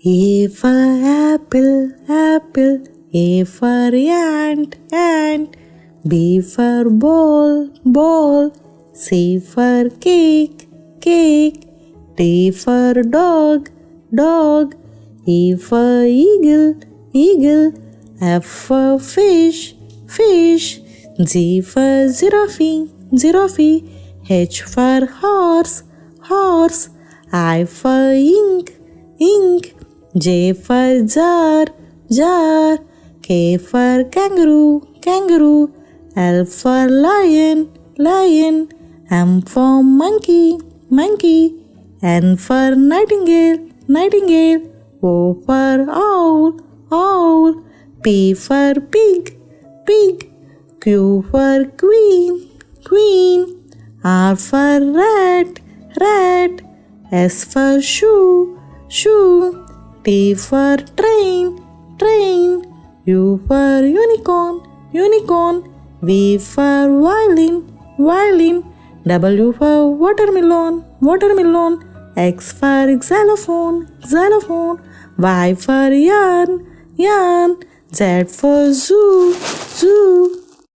A for apple, apple. A for ant, ant. B for ball, ball. C for cake, cake. D for dog, dog. E for eagle, eagle. F for fish, fish. G for giraffe, giraffe. H for horse, horse. I for ink, ink. J for jar, jar. K for kangaroo, kangaroo. L for lion, lion. M for monkey, monkey. N for nightingale, nightingale. O for owl, owl. P for pig, pig. Q for queen, queen. R for rat, rat. S for shoe, shoe. T for train, train. U for unicorn, unicorn. V for violin, violin. W for watermelon, watermelon. X for xylophone, xylophone. Y for yarn, yarn. Z for zoo, zoo.